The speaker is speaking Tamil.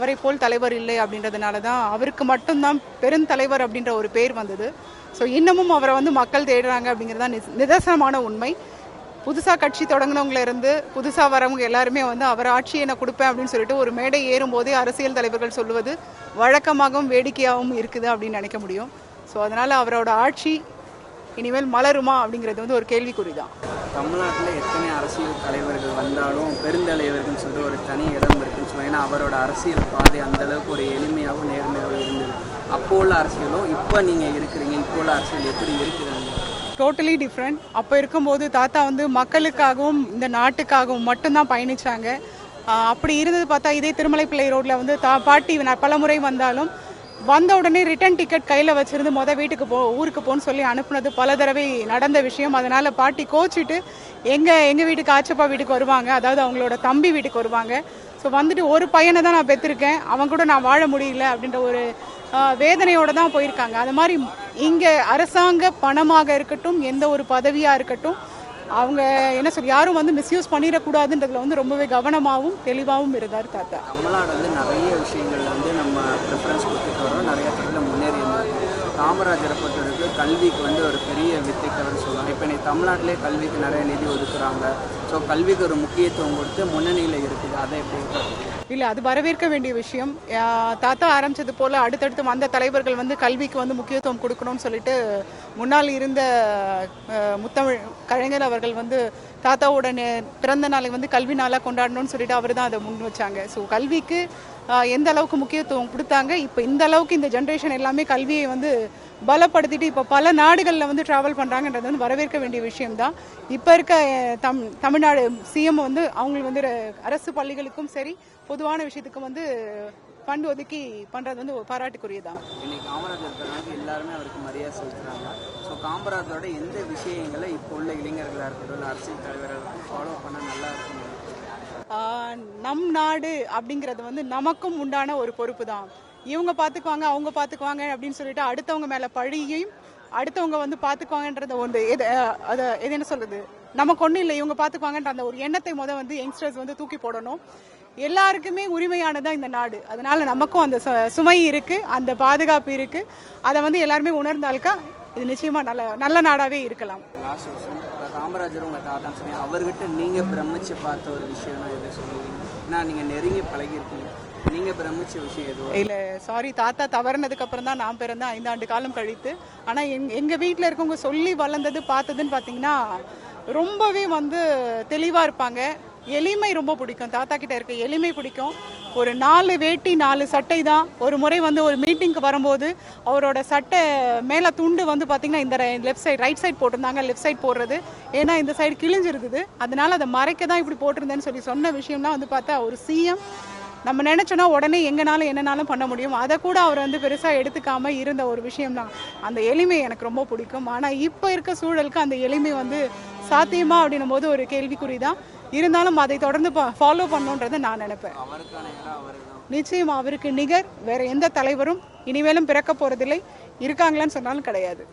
அவரை போல் தலைவர் இல்லை அப்படின்றதுனால தான் அவருக்கு மட்டும்தான் பெருந்தலைவர் அப்படின்ற ஒரு பேர் வந்தது. ஸோ இன்னமும் அவரை வந்து மக்கள் தேடுறாங்க அப்படிங்கிறது தான் நிதர்சனமான உண்மை. புதுசாக கட்சி தொடங்கினவங்கள இருந்து புதுசாக வரவங்க எல்லாருமே வந்து அவர் ஆட்சியை நான் கொடுப்பேன் அப்படின்னு சொல்லிட்டு ஒரு மேடை ஏறும்போதே அரசியல் தலைவர்கள் சொல்லுவது வழக்கமாகவும் வேடிக்கையாகவும் இருக்குது அப்படின்னு நினைக்க முடியும். ஸோ அதனால் அவரோட ஆட்சி இனிமேல் மலருமா அப்படிங்கிறது வந்து ஒரு கேள்விக்குறி தான். தமிழ்நாட்டில் எத்தனை அரசியல் தலைவர்கள் வந்தாலும் பெருந்தலைவர்கள்னு சொல்லிட்டு ஒரு தனி இடம் இருக்குன்னு சொல்லுவாங்க. ஏன்னா அவரோட அரசியல் பாதை அந்தளவுக்கு ஒரு எளிமையாகவும் நேர்மையாகவும் இருந்தது. அப்போ உள்ள அரசியலும் இப்போ நீங்கள் இருக்கிறீங்க, இப்போ உள்ள அரசியல் எப்படி இருக்கிறாங்க? Totally different. அப்போ இருக்கும்போது தாத்தா வந்து மக்களுக்காகவும் இந்த நாட்டுக்காகவும் மட்டும்தான் பயணித்தாங்க. அப்படி இருந்தது பார்த்தா இதே திருமலைப்பிள்ளை ரோட்டில் வந்து பாட்டி பல முறை வந்தாலும் வந்த உடனே ரிட்டன் டிக்கெட் கையில் வச்சுருந்து வீட்டுக்கு ஊருக்கு போன்னு சொல்லி அனுப்புனது பல தடவை நடந்த விஷயம். அதனால் பாட்டி கோச்சிட்டு எங்கள் வீட்டுக்கு ஆச்சப்பா வீட்டுக்கு வருவாங்க, அதாவது அவங்களோட தம்பி வீட்டுக்கு வருவாங்க. ஸோ வந்துட்டு ஒரு பையனை தான் நான் பெற்றிருக்கேன், அவன் கூட நான் வாழ முடியல அப்படின்ற ஒரு வேதனையோடு தான் போயிருக்காங்க. அது மாதிரி இங்கே அரசாங்க பணமாக இருக்கட்டும், எந்த ஒரு பதவியாக இருக்கட்டும், அவங்க என்ன சொல்லி யாரும் வந்து மிஸ்யூஸ் பண்ணிடக்கூடாதுன்றதுல வந்து ரொம்பவே கவனமாகவும் தெளிவாகவும் இருந்தார் தாத்தா. தமிழ்நாடு வந்து நிறைய விஷயங்கள்ல வந்து நம்ம ப்ரிஃபரன்ஸ் கொடுத்துட்டு வரோம், நிறைய துறையில் முன்னேறி இருந்தாங்க. காமராஜரை பொறுத்தவரைக்கு கல்விக்கு வந்து ஒரு பெரிய வித்திட்டவர்னு சொல்லுவாங்க. இப்போ இன்னைக்கு தமிழ்நாட்டிலே கல்விக்கு நிறைய நிதி ஒதுக்குறாங்க. ஸோ கல்விக்கு ஒரு முக்கியத்துவம் கொடுத்து முன்னணியில் இருக்குது. அதை எப்படி? இல்லை, அது வரவேற்க வேண்டிய விஷயம். தாத்தா ஆரம்பித்தது போல் அடுத்தடுத்து வந்த தலைவர்கள் வந்து கல்விக்கு வந்து முக்கியத்துவம் கொடுக்கணும்னு சொல்லிட்டு முன்னால் இருந்த முத்தமிழ் கலைஞர் அவர்கள் வந்து தாத்தாவோட பிறந்த நாளை வந்து கல்வி நாளாக கொண்டாடணும்னு சொல்லிட்டு அவர் தான் அதை முன் வச்சாங்க. ஸோ கல்விக்கு எந்த அளவுக்கு முக்கியத்துவம் கொடுத்தாங்க. இப்போ இந்த அளவுக்கு இந்த ஜென்ரேஷன் எல்லாமே கல்வியை வந்து பலப்படுத்திட்டு இப்போ பல நாடுகளில் வந்து ட்ராவல் பண்ணுறாங்கன்றது வந்து வரவேற்க வேண்டிய விஷயம்தான். இப்போ இருக்க தமிழ்நாடு சிஎம் வந்து அவங்க வந்து அரசு பள்ளிகளுக்கும் சரி பொதுவான விஷயத்துக்கும் வந்து ஃபண்ட் ஒதுக்கி பண்ணுறது வந்து பாராட்டுக்குரியதான். இன்னைக்கு காமராஜர் எல்லாருமே அவருக்கு மரியாதை செலுத்துறாங்க. ஸோ காமராஜரோட எந்த விஷயங்களை இப்போ உள்ள இளைஞர்களாக இருக்கட்டும் அரசியல் தலைவர்கள் ஃபாலோ பண்ண நல்லா இருக்கும்? நம் நாடு அப்படிங்கிறது வந்து நமக்கும் உண்டான ஒரு பொறுப்பு தான். இவங்க பார்த்துக்குவாங்க அவங்க பார்த்துக்குவாங்க அப்படின்னு சொல்லிட்டு அடுத்தவங்க மேலே பழியையும் அடுத்தவங்க வந்து பார்த்துக்குவாங்கன்றத ஒன்று அதை எது என்ன சொல்றது, நமக்கு ஒன்றும் இல்லை இவங்க பார்த்துக்குவாங்கன்ற அந்த ஒரு எண்ணத்தை வந்து யங்ஸ்டர்ஸ் வந்து தூக்கி போடணும். எல்லாருக்குமே உரிமையானதான் இந்த நாடு. அதனால நமக்கும் அந்த சுமை இருக்கு, அந்த பாதுகாப்பு இருக்கு. அதை வந்து எல்லாருமே உணர்ந்தாலுக்கா இது நிச்சயமா நல்ல நாடாவே இருக்கலாம். காமராஜர் உங்க தாத்தா சொன்னீங்க, அவர்கிட்ட நீங்க பிரமிச்சு பார்த்த ஒரு விஷயம் எதை சொல்லுவீங்க? நான் நீங்க நெருங்கி பழகி இருக்கீங்க, நீங்க பிரமிச்ச விஷயம் எதுவும்? இல்ல, சாரி, தாத்தா தவறுனதுக்கு அப்புறம் தான் நான் பிறந்தேன் 5 ஆண்டு காலம் கழித்து. ஆனா எங்க வீட்டில் இருக்கவங்க சொல்லி வளர்ந்தது பார்த்ததுன்னு பார்த்தீங்கன்னா ரொம்பவே வந்து தெளிவா இருப்பாங்க. எளிமை ரொம்ப பிடிக்கும், தாத்தா கிட்ட இருக்க எளிமை பிடிக்கும். ஒரு 4 வேட்டி 4 சட்டை தான். ஒரு முறை வந்து ஒரு மீட்டிங்க்கு வரும்போது அவரோட சட்டை மேலே துண்டு வந்து பார்த்தீங்கன்னா இந்த லெஃப்ட் சைடு ரைட் சைடு போட்டிருந்தாங்க, லெஃப்ட் சைடு போடுறது ஏன்னா இந்த சைடு கிழிஞ்சிருக்குது, அதனால அதை மறைக்க தான் இப்படி போட்டிருந்தேன்னு சொல்லி சொன்ன விஷயம்லாம் வந்து பார்த்தா ஒரு சிஎம் நம்ம நினைச்சோன்னா உடனே எங்கனாலும் என்னனாலும் பண்ண முடியும். அதை கூட அவர் வந்து பெருசாக எடுத்துக்காம இருந்த ஒரு விஷயம்தான். அந்த எளிமை எனக்கு ரொம்ப பிடிக்கும். ஆனால் இப்போ இருக்க சூழலுக்கு அந்த எளிமை வந்து சாத்தியமா அப்படின்னும் போது ஒரு கேள்விக்குறி தான். இருந்தாலும் அதை தொடர்ந்து ஃபாலோ பண்ணணுன்றதை நான் நினைப்பேன். நிச்சயமா அவருக்கு நிகர் வேற எந்த தலைவரும் இனிமேலும் பிறக்க போறதில்லை, இருக்காங்களான்னு சொன்னாலும் கிடையாது.